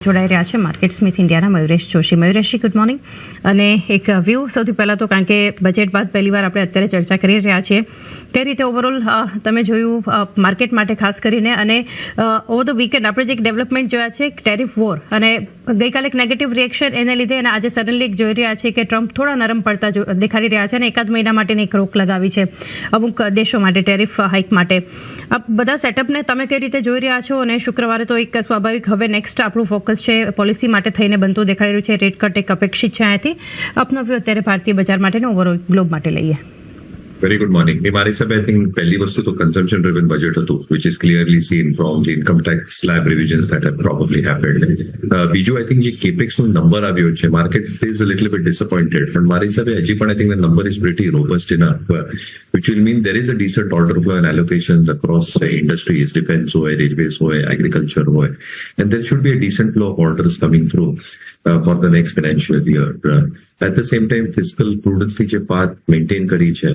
જોડાઈ રહ્યા છે માર્કેટસ્મિથ ઇન્ડિયાના મયુરેશ જોશી. મયુરેશજી, ગુડ મોર્નિંગ. અને એક વ્યૂ સૌથી પહેલાં તો, કારણ કે બજેટ બાદ પહેલીવાર આપણે અત્યારે ચર્ચા કરી રહ્યા છીએ, કઈ રીતે ઓવરઓલ તમે જોયું માર્કેટ માટે ખાસ કરીને, અને ઓવર ધ વીકેન્ડ આપણે જે એક ડેવલપમેન્ટ જોયા છે ટેરિફ વોર, અને ગઈકાલે એક નેગેટિવ રિએક્શન એને લીધે, અને આજે સડનલી એક જોઈ રહ્યા છે કે ટ્રમ્પ થોડા નરમ પડતા દેખાડી રહ્યા છે અને એકાદ મહિના માટેની એક રોક લગાવી છે અમુક દેશો માટે ટેરિફ હાઇક માટે. આ બધા સેટઅપને તમે કઈ રીતે જોઈ રહ્યા છો? અને શુક્રવારે તો એક સ્વાભાવિક હવે નેક્સ્ટ આપણું ફોકસ છે પોલિસી માટે થઈને બનતું દેખાઈ રહ્યું છે. રેટ કટ એક અપેક્ષિત છે અહીંયાથી. આપનો વ્યૂ અત્યારે ભારતીય બજાર માટે ને ઓવરઓલ ગ્લોબ માટે લઈએ. Very good morning. મારી હિસાબે I think પહેલી વસ્તુ તો consumption driven budget હતું, which is clearly seen from the income tax slab revisions that have probably happened. બીજું I think જે capex નું નંબર આવ્યો છે, market is a little bit disappointed, પણ મારી હિસાબે હજી પણ I think the number is pretty robust enough, which will mean there is a decent order flow and allocations across industries, defense હોય, railways હોય, agriculture હોય, and there should be a decent flow of orders coming through for the next financial year. At the same time, fiscal prudence ની જે path maintain કરી છે,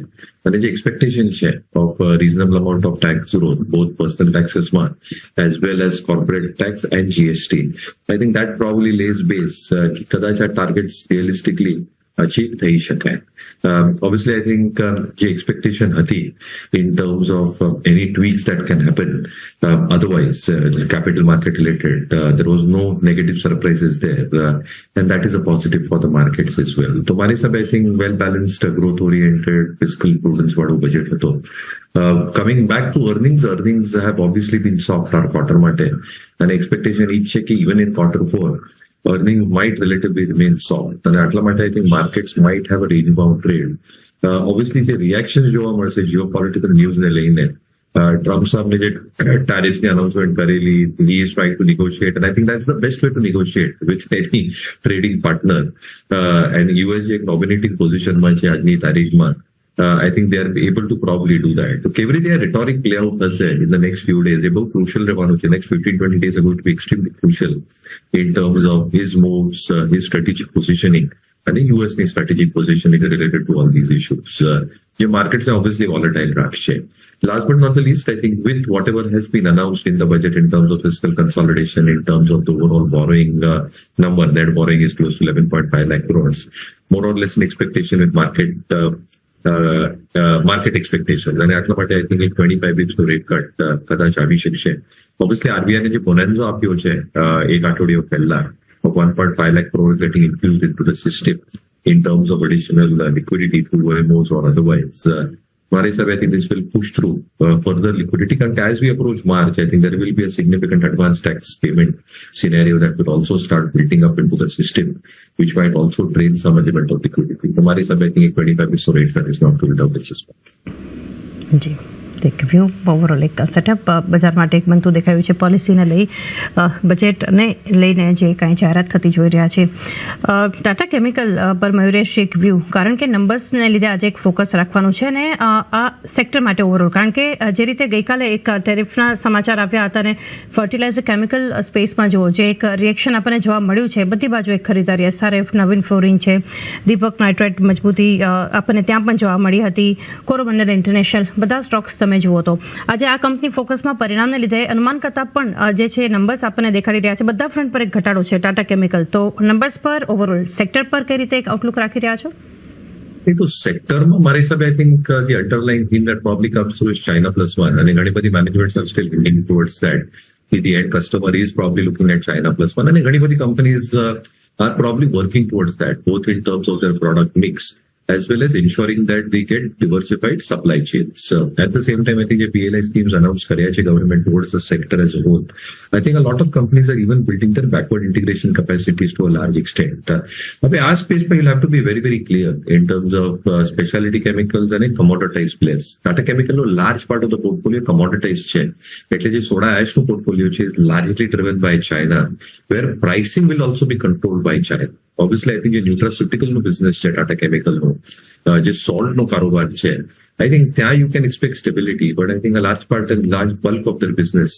અને જે expectation છે of a reasonable amount of tax growth, both personal taxes માં as well as corporate tax and GST, I think that probably lays base કે કદાચ આ targets realistically achieve થઈ શકાય. Obviously, I think જે expectation હતી in terms of any tweaks that can happen, otherwise capital market related, there was no negative surprises there, and that is a positive for the markets as well. તો મારી હિસાબે I think well balanced, growth oriented, fiscal prudence વાળું budget હતો. Coming back to earnings have obviously been soft our quarter માટે, અને expectation ઈ છે કે even in quarter 4 earnings might relatively remain soft, and આટલા માટે I think markets might have a range bound trade. Obviously જે reactions જોવા મળશે geopolitical news ને લઈને, ટ્રમ્પ સાહેબને જે ટેરિફની અનાઉન્સમેન્ટ કરેલી, he is trying to negotiate, and I think that's the best way to negotiate with any trading partner, and US જે એક dominating positionમાં છે આજની તારીખમાં, I think they are able to probably do that. તો કેવી રીતે આ rhetoric play out થશે in the next few days, એ બહુ crucial રહેવાનું છે. Next 15-20 days are going to be extremely crucial in terms of his moves, his strategic positioning, and the US ની strategic positioning related to all these issues. જે markets are obviously volatile રાખશે. Last but not the least, I think with whatever has been announced in the budget in terms of fiscal consolidation, in terms of the overall borrowing number, net borrowing is close to 11.5 lakh crores, more or less an expectation with market expectations, અને આટલા માટે I think એક 25 bips નો rate cut કદાચ આવી શકશે. Obviously RBI ને જે બોનાન્ઝો આપ્યો છે એક અઠવાડિયા પહેલા of 1.5 lakh crores getting infused into the system in terms of additional liquidity through OMOs or otherwise, મારા હિસાબે I think this will push through further liquidity, કારણ કે as we approach March, I think there will be a significant advance tax payment scenario that will also start building up into the system, which might also drain some element of liquidity. તો મારા હિસાબે I think 25 bips rate cut is not ruled out at this point. જી, એક view overall એક setup બજાર માટે એક બનતું દેખાયું છે. પોલિસીને લઈ બજેટને લઈને જે કાંઈ જાહેરાત થતી જોઈ રહ્યા છે. ટાટા કેમિકલ પર મયુરેશ એક વ્યૂ, કારણ કે નંબર્સને લીધે આજે એક ફોકસ રાખવાનું છે, અને આ સેક્ટર માટે ઓવરઓલ, કારણ કે જે રીતે ગઈકાલે એક ટેરિફના સમાચાર આવ્યા હતા, અને ફર્ટિલાઇઝર કેમિકલ સ્પેસમાં જુઓ જે એક રિએક્શન આપણને જોવા મળ્યું છે બધી બાજુ, એક ખરીદારી SRF, નવીન ફ્લોરિન છે, દીપક નાઇટ્રાઇટ મજબૂતી આપણને ત્યાં પણ જોવા મળી હતી, કોરોમંડલ ઇન્ટરનેશનલ, બધા સ્ટોક્સ તમે જુઓ તો આજે આ કંપની ફોકસમાં પરિણામને લીધે અનુમાન કરતા પણ જે છે નંબર્સ આપણને દેખાડી રહ્યા છે. બધા ફ્રન્ટ પર એક ઘટાડો છે ટાટા કેમિકલ. તો નંબર્સ પર ઓવરઓલ સેક્ટર પર કઈ રીતે એક આઉટલુક રાખી રહ્યા છો? તો સેક્ટરમાં મારા હિસાબે I think the underlying theme that probably comes through is China plus one, અને ઘણી બધી management are still hinting towards that. The end customer is probably looking at China plus one, અને ઘણી બધી companies are probably working towards that, both in terms of their product mix as well as ensuring that they get diversified supply chains. At the same time, I think the PLI schemes announced karya છે government towards the sector as a whole. I think a lot of companies are even building their backward integration capacities to a large extent. હવે આ સ્પેસમાં you'll have to be very, very clear in terms of specialty chemicals અને commoditized players. Tata Chemical no large part of the portfolio commoditized છે, એટલે જે soda ash નું portfolio છે is largely driven by China, where pricing will also be controlled by China. Obviously, I think જે nutraceutical નું business છે Tata chemical નું, જે સોલ્ટ નો કારોબાર છે, I think ત્યાં you can expect stability, but I think a large part and large bulk of their business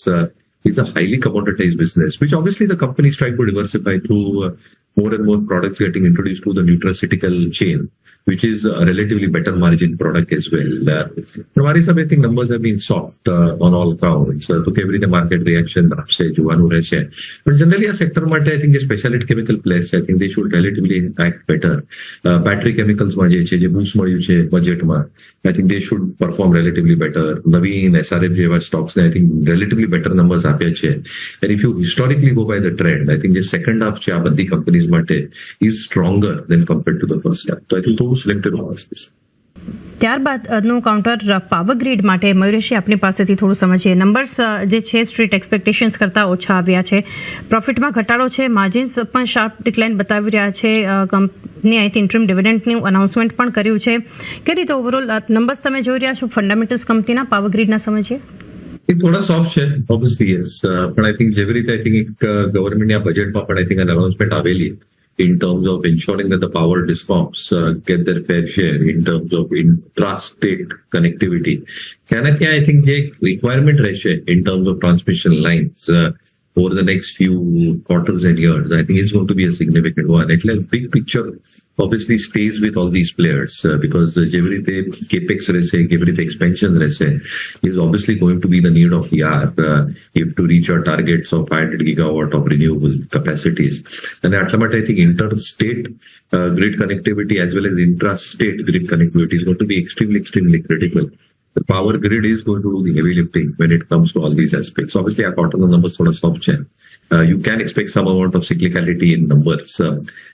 is a highly commoditized business, which obviously the company is trying to diversify through more and more products getting introduced to the nutraceutical chain. which is a relatively better margin product as well. But મારી હિસાબે I think numbers have been soft on all counts. તો કેવી રીતે market reaction આપશે જોવાનું રહેશે. પણ generally આ સેક્ટર માટે I think જે સ્પેશિયાલિટી કેમિકલ પ્લેયર્સ છે I think they should relatively act better. Battery કેમિકલ્સમાં જે બૂસ્ટ મળ્યું છે બજેટમાં I think they should perform relatively better. Navin SRF જેવા સ્ટોક્સને I think relatively better numbers આપ્યા છે. And if you historically go by the trend, I think the second half છે આ બધી કંપનીઝ માટે is stronger than compared to the first half. તો I think થોડું selected હોવા સ્પેસ. ત્યારબાદનું કાઉન્ટર પાવર ગ્રીડ માટે મયુરેશજી આપની પાસેથી થોડું સમજીએ. નંબર્સ જે છે સ્ટ્રીટ એક્સપેક્ટેશન્સ કરતાં ઓછા આવ્યા છે, પ્રોફિટમાં ઘટાડો છે, માર્જિન્સ પણ શાર્પ ડિક્લાઇન બતાવી રહ્યા છે. કંપની આઈ થિંક ઇન્ટરિમ ડિવિડન્ડનું અનાઉન્સમેન્ટ પણ કર્યું છે. કઈ રીતે ઓવરઓલ નંબર્સ તમે જોઈ રહ્યા છો ફંડામેન્ટલ્સ કંપનીના પાવર ગ્રીડના સમજીએ? એ થોડા સોફ્ટ છે ઓબ્વિયસલી યસ, પણ આઈ થિંક જેવી રીતે આઈ થિંક એક ગવર્મેન્ટની આ બજેટમાં પણ આઈ થિંક અનાઉન્સમેન્ટ આવેલી in terms of ensuring that the power discoms get their fair share in terms of intrastate connectivity. Can I think the requirement ratio in terms of transmission lines over the next few quarters and years, I think it's going to be a significant one. It's like big picture obviously stays with all these players because જેવી રીતે capex રહેશે, કેવી રીતે expansion રહેશે is obviously going to be the need of the hour if to reach our targets of 500 gigawatt of renewable capacities. And at last I think interstate grid connectivity as well as intrastate grid connectivity is going to be extremely critical. The power grid is going to do the heavy lifting when it comes to all these aspects. Obviously, our quarter numbers thoda soft chain. You can expect some amount of cyclicality in numbers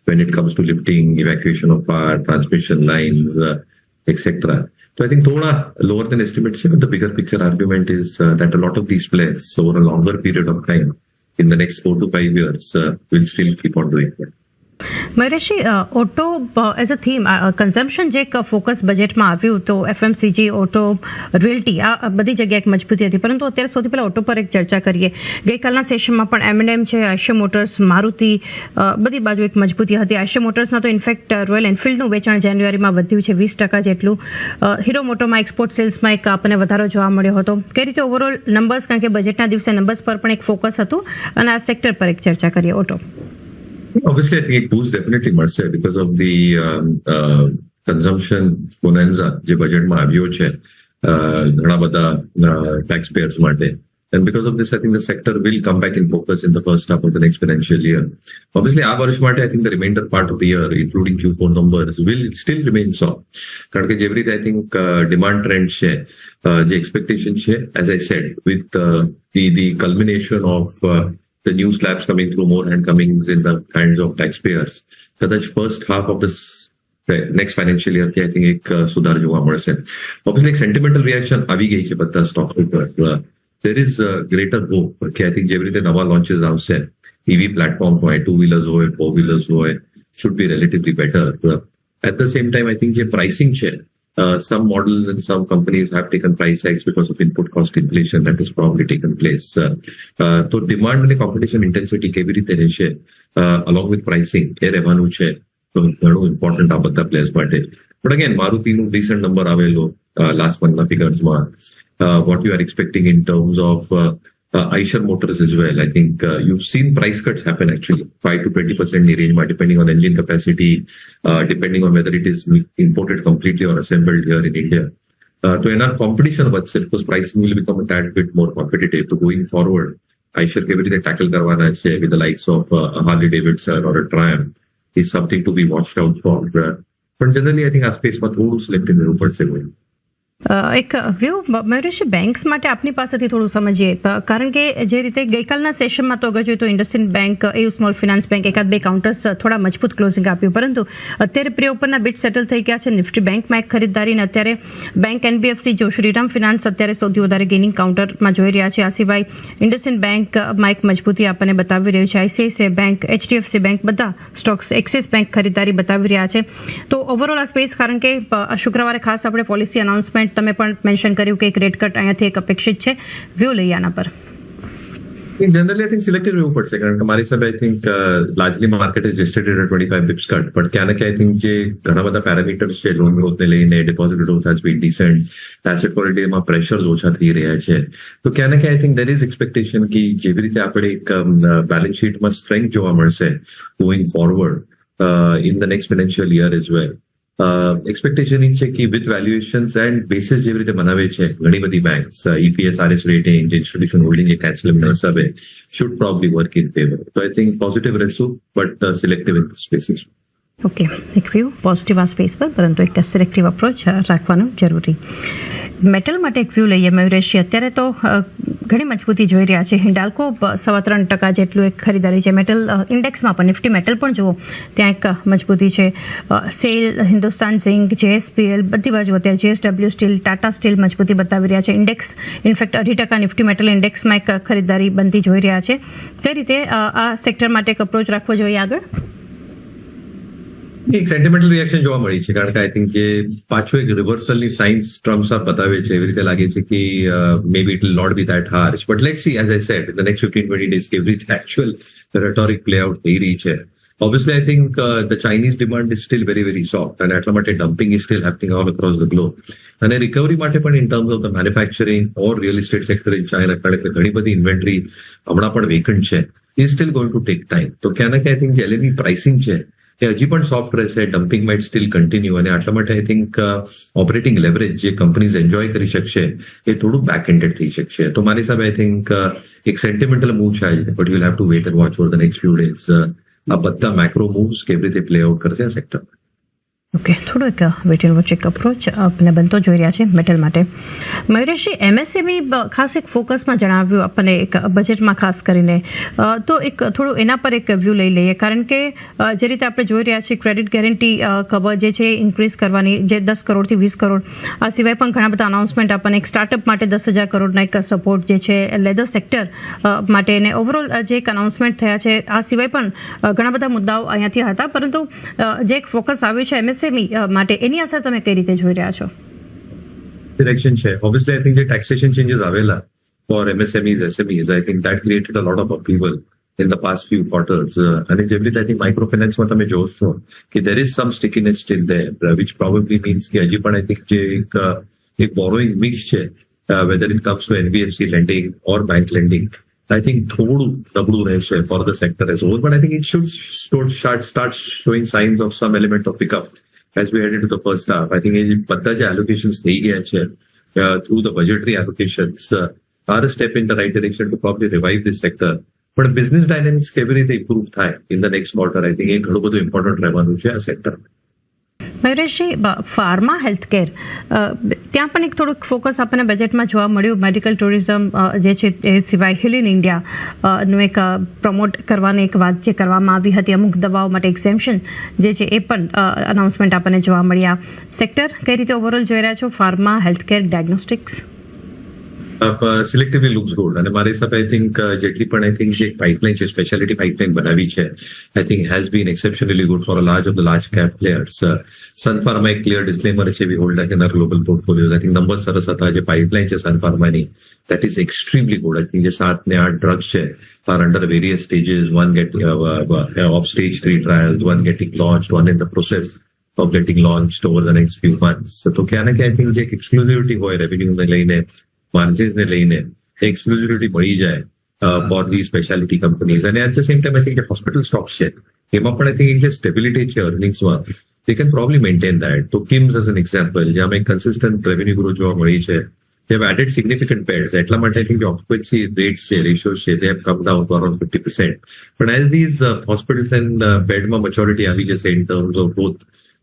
when it comes to lifting, evacuation of power, transmission lines, etc. So I think thoda lower than estimates, but the bigger picture argument is that a lot of these players over a longer period of time, in the next 4 to 5 years, will still keep on doing that. મયુરેશજી, auto as a theme consumption જે એક focus બજેટમાં આવ્યું તો FMCG, auto, realty આ બધી જગ્યાએ એક મજબૂતી હતી. પરંતુ અત્યારે સૌથી પહેલાં ઓટો પર એક ચર્ચા કરીએ. ગઈકાલના સેશનમાં પણ M&M છે, આશિયા મોટર્સ, મારુતિ બધી બાજુ એક મજબૂતી હતી. આશિયા મોટર્સના તો ઇનફેક્ટ રોયલ એનફિલ્ડનું વેચાણ જાન્યુઆરીમાં વધ્યું છે 20% જેટલું. હીરો મોટોમાં એક્સપોર્ટ સેલ્સમાં એક આપણને વધારો જોવા મળ્યો હતો. કઈ રીતે ઓવરઓલ નંબર્સ, કારણ કે બજેટના દિવસે નંબર્સ પર પણ એક ફોકસ હતું, અને આ સેક્ટર પર એક ચર્ચા કરીએ auto. Obviously, I think it boost definitely મળશે because of the consumption bonanza જે બજેટમાં આવ્યો છે ઘણા બધા tax payers માટે. And because of this, I think the sector will come back in focus in the first half of the next financial year. Obviously, આ વર્ષ માટે I think the remainder part of the year, including Q4 numbers, will still remain soft. કારણ કે જેવી રીતે I think demand trend છે, જે expectation છે, as I said, with the culmination of the new slabs coming through, more hand comings in the hands of taxpayers. Kadach first half of this next financial year I think એક સુધાર જોવા મળશે. Obviously, એક sentimental reaction આવી ગઈ છે બધા stocks ઉપર. There is greater hope કે I think જેવી રીતે નવા launches આવશે, EV platform હોય, 2-wheelers હોય, 4-wheelers હોય, should be relatively better. At the same time, I think જે pricing છે, some models and some companies have taken price hikes because of input cost inflation that has probably taken place. So demand and competition intensity કેવી રીતે રહેશે along with pricing એ રહેવાનું છે, તો ઘણું important આ બધા પ્લેયર્સ માટે. But again, મારુતિનું decent number આવેલો last monthના figuresમાં. What you are expecting in terms of Eicher Motors as well. I think you've seen price cuts happen actually 5 to 20% range depending on engine capacity, depending on whether it is imported completely or assembled here in India. So enough competition વધશે because pricing will become a tad bit more competitive. So going forward, Eicher કેવી રીતે tackle કરવાના છે with the likes of a Harley Davidson or a Triumph is something to be watched out for. But generally, I think આ સ્પેસમાં થોડું selected રહેવું પડશે. એક વ્યૂ મયુરેશ, બેંક્સ માટે આપની પાસેથી થોડું સમજીએ, કારણ કે જે રીતે ગઈકાલના સેશનમાં તો અગર જોઈએ તો IndusInd bank, EU small finance bank એકાદ બે કાઉન્ટર્સ થોડા મજબૂત ક્લોઝિંગ આપ્યું, પરંતુ અત્યારે પ્રી ઓપનના બિટ સેટલ થઈ ગયા છે. નિફ્ટી બેંકમાં એક ખરીદદારી, અને અત્યારે બેંક NBFC જો શ્રીરામ ફિનાન્સ અત્યારે સૌથી વધારે ગેઇનિંગ કાઉન્ટરમાં જોઈ રહ્યા છે. આ સિવાય ઇન્ડસઇન્ડ બેંકમાં એક મજબૂતી આપણને બતાવી રહ્યું છે. ICICI બેંક, HDFC બેંક બધા સ્ટોક્સ, એક્સિસ બેંક ખરીદદારી બતાવી રહ્યા છે. તો ઓવરઓલ આ સ્પેસ, કારણ કે શુક્રવારે ખાસ આપણે પોલિસી અનાઉન્સમેન્ટ તમે પણ મેન્શન કર્યું કે એક રેટ કટ અહીંયાથી એક અપેક્ષિત છે. વ્યૂ લઈએ આના પર. Generally, I think selective રહેવું પડશે, કારણ કે મારી હિસાબે I think largely market is listed at a 25 pips cut, but ક્યાં I think જે ઘણા બધા પેરામીટર્સ છે લોન ગ્રોથને લઈને, deposit growth has been decent, asset quality માં પ્રેશર્સ ઓછા થઈ રહ્યા છે. તો ક્યાં I think there is expectation કે જેવી રીતે આપણે એક બેલેન્સ શીટમાં સ્ટ્રેન્થ જોવા મળશે going forward in the next financial year as well. Expectation એ છે કે વિથ વેલ્યુએશન્સ એન્ડ બેસિસ જેવી રીતે બનાવે છે ઘણી બધી banks, EPS RS rating, institution holding એ કેન્સલ હિસાબે should probably work in favour. તો આઈ થિંક પોઝિટિવ રહેશું, but selective in spaces. Okay, એક વ્યૂ પોઝિટિવ આ સ્પેસ પર, પરંતુ એક સિલેક્ટિવ અપ્રોચ રાખવાનું જરૂરી. મેટલ માટે એક વ્યૂ લઈએ મયુરેશજી. અત્યારે તો ઘણી મજબૂતી જોઈ રહ્યા છે. હિન્ડાલ્કો 3.25% જેટલું એક ખરીદારી છે. મેટલ ઇન્ડેક્સમાં પણ નિફ્ટી મેટલ પણ જુઓ, ત્યાં એક મજબૂતી છે. સેલ, હિન્દુસ્તાન ઝિંક, JSPL બધી બાજુ અત્યારે JSW સ્ટીલ, ટાટા સ્ટીલ મજબૂતી બતાવી રહ્યા છે. ઇન્ડેક્સ ઇનફેક્ટ 2.5% નિફ્ટી મેટલ ઇન્ડેક્સમાં એક ખરીદારી બનતી જોઈ રહ્યા છે. કઈ રીતે આ સેક્ટર માટે એક અપ્રોચ રાખવો જોઈએ આગળ? એક સેન્ટિમેન્ટલ રિએક્શન જોવા મળી છે, કારણ કે આઈ થિંક જે પાછો એક રિવર્સલની સાઇન્સ ટ્રમ્પ્સ આપ બતાવે છે, એવી રીતે લાગે છે કે may be it will not be that harsh, but let's see, as I said, in the next 15-20 days કેવી રીતે એકચ્યુઅલ રેટોરિક પ્લે આઉટ થઈ રહી છે. Obviously, I think the Chinese demand is still very, very soft, and એટલા માટે dumping is still happening all across the globe. અને recovery માટે પણ in terms of the manufacturing or real estate sector in China, કારણ કે ઘણી બધી inventory હમણાં પણ વેકન્ટ છે, is still going to take time. તો ક્યાં ના ક્યાં I think જે LME પ્રાઇસિંગ છે એ હજી પણ સોફ્ટ રહેશે, ડમ્પિંગ માઇટ સ્ટીલ કન્ટિન્યુ, અને આટલા માટે આઈ થિંક ઓપરેટિંગ લેવરેજ જે કંપનીઝ એન્જોય કરી શકશે એ થોડું બેક એન્ડેડ થઈ શકશે. તો મારી હિસાબે આઈ થિંક એક સેન્ટિમેન્ટલ મૂવ છે, but you have to wet and watch for the next few days. આ બધા મેક્રો મૂવ્સ કેવી રીતે પ્લે આઉટ કરશે આ સેક્ટર. ઓકે, થોડો એક વેટ એન્ડ વોચ એક અપ્રોચ આપણે બનતો જોઈ રહ્યા છે મેટલ માટે. મયુરેશજી, MSME ખાસ એક ફોકસમાં જણાવ્યું આપણને એક બજેટમાં ખાસ કરીને, તો એક થોડું એના પર એક વ્યૂ લઈ લઈએ, કારણ કે જે રીતે આપણે જોઈ રહ્યા છીએ ક્રેડિટ ગેરંટી કવર જે છે ઇન્ક્રીઝ કરવાની, જે 10 કરોડથી 20 કરોડ, આ સિવાય પણ ઘણા બધા અનાઉન્સમેન્ટ આપણને એક સ્ટાર્ટઅપ માટે 10,000 કરોડના એક સપોર્ટ જે છે લેધર સેક્ટર માટે, અને ઓવરઓલ જે એક અનાઉન્સમેન્ટ થયા છે, આ સિવાય પણ ઘણા બધા મુદ્દાઓ અહીંયાથી હતા, પરંતુ જે એક ફોકસ આવ્યું છે MSME માટે, એની અસર તમે કઈ રીતે જોઈ રહ્યા છો? ડિરેક્શન છે. Obviously, I think the taxation changes આવેલા for MSMEs, SMEs, I think that created a lot of upheaval in the past few quarters. અને જેવી રીતે I think microfinanceમાં તમે જોશો કે there is some stickiness still there, which probably means કે હજી પણ I think જે એક borrowing mix છે, whether it comes to NBFC lending or bank lending, I think થોડું નબળું રહેશે for the sector as a whole, but I think it should start showing signs of some element of pickup as we head into the first half. I think એ બધા જે allocations થઈ ગયા છે through the budgetary allocations are a step in the right direction to probably revive this sector. પણ business dynamics કેવી રીતે improve થાય in the next quarter, I think એ ઘણું બધું ઇમ્પોર્ટન્ટ રહેવાનું છે આ સેક્ટર. મયુરેશજી, ફાર્મા હેલ્થકેર ત્યાં પણ એક થોડુંક ફોકસ આપણને બજેટમાં જોવા મળ્યું. મેડિકલ ટુરિઝમ જે છે એ સિવાય હિલ ઇન ઇન્ડિયાનું એક પ્રમોટ કરવાની એક વાત જે કરવામાં આવી હતી, અમુક દવાઓ માટે એક્ઝેમ્પશન જે છે એ પણ અનાઉન્સમેન્ટ આપણને જોવા મળ્યા. સેક્ટર કઈ રીતે ઓવરઓલ જોઈ રહ્યા છો? Pharma, healthcare, diagnostics? Selectively looks good. અને મારી હિસાબે I think જેટલી પણ I think જે પાઇપલાઇન છે, સ્પેશિયાલિટી પાઇપલાઇન બનાવી છે, I think has been exceptionally good for a large of the large cap players. Sun Pharma એક clear disclaimer છે, we hold that in our global portfolios. I think numbers સરસ હતા. જે pipeline છે Sun Pharmaની, that is extremely good. I think જે 7 ને 8 drugs છે are under various stages, one getting of stage 3 trials, one getting launched, one in the process of getting launched over the next few months. તો ક્યાં ના ક્યાં I think જે એક exclusivity હોય રેવન્યુને લઈને, માર્જિન્સને લઈને એક્સક્લુઝિવિટી મળી જાય ફોર ધી સ્પેશિયાલિટી કંપનીઝ. અને at the same time I think hospital stocks છે એમાં પણ આઈ થિંક એક જે સ્ટેબિલિટી છે અર્નિંગ્સમાં, they can probably maintain that. તો કિમ્સ એઝ એન એક્ઝામ્પલ, જ્યાં એક કન્સિસ્ટન્ટ રેવન્યુ ગ્રોથ જોવા મળી છે, they have added significant beds. એટલા માટે I think the occupancy rates છે, ratios છે, they have come down to around 50%. But as these hospitals and bedમાં maturity આવી જશે in terms of both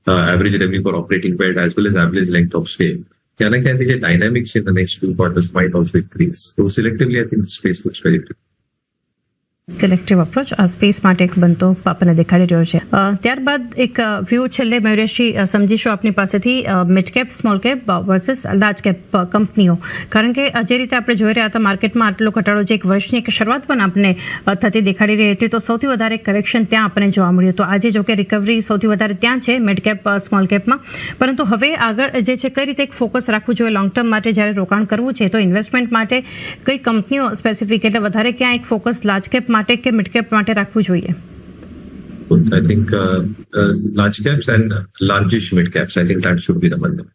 average revenue per operating bed as well as average length of stay, ત્યાં ના ક્યાંથી જે dynamics in the next few quarters might also increase. So selectively I think the space looks very good. Selective approach આ space માટે એક બનતો આપણને દેખાડી રહ્યો છે. ત્યારબાદ એક વ્યૂ છેલ્લે મયુરેશજી સમજીશું આપની પાસેથી, mid cap, small cap versus large cap કંપનીઓ, કારણ કે જે રીતે આપણે જોઈ રહ્યા હતા માર્કેટમાં આટલો ઘટાડો જે એક વર્ષની એક શરૂઆત પણ આપણે થતી દેખાડી રહી હતી, તો સૌથી વધારે કરેક્શન ત્યાં આપણને જોવા મળ્યું. તો આજે જો કે રિકવરી સૌથી વધારે ત્યાં છે મિડ કેપ, સ્મોલ કેપમાં, પરંતુ હવે આગળ જે છે કઈ રીતે એક ફોકસ રાખવું જોઈએ લોંગ ટર્મ માટે જ્યારે રોકાણ કરવું છે, તો ઇન્વેસ્ટમેન્ટ માટે કઈ કંપનીઓ સ્પેસિફિક, એટલે વધારે ક્યાં એક ફોકસ લાર્જ કેપ માટે કે મિડ કેપ માટે રાખવું જોઈએ? I think large caps and largish mid caps, I think that should be the mandate.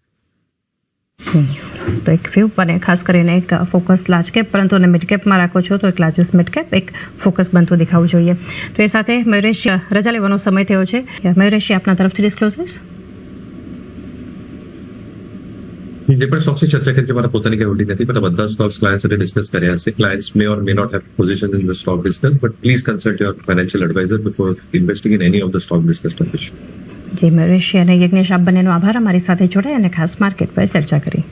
તો એક વ્યૂ અને ખાસ કરીને એક ફોકસ લાર્જ કેપ, પરંતુ મિડ કેપમાં રાખો છો તો એક લાર્જેસ્ટ મિડ કેપ એક ફોકસ બનતું દેખાવું જોઈએ. તો એ સાથે મયુરેશ, રજા લેવાનો સમય થયો છે. મયુરેશ, આપના તરફથી ડિસ્ક્લોઝર્સ. જે પણ સ્ટોક્સની ચર્ચા કરી છે મારા પોતાની કઈ હોલ્ડિંગ નથી, પણ બધા સ્ટોક્સ ક્લાયન્ટ્સ સાથે ડિસ્કસ કર્યા હશે. Clients may or may not have position in the stock discuss, but please consult your financial advisor before investing in any of the stock discussed on which. જી મયુરેશ અને યજ્ઞેશ, આપ બંનેનો આભાર અમારી સાથે જોડાય અને ખાસ માર્કેટ પર ચર્ચા કરી.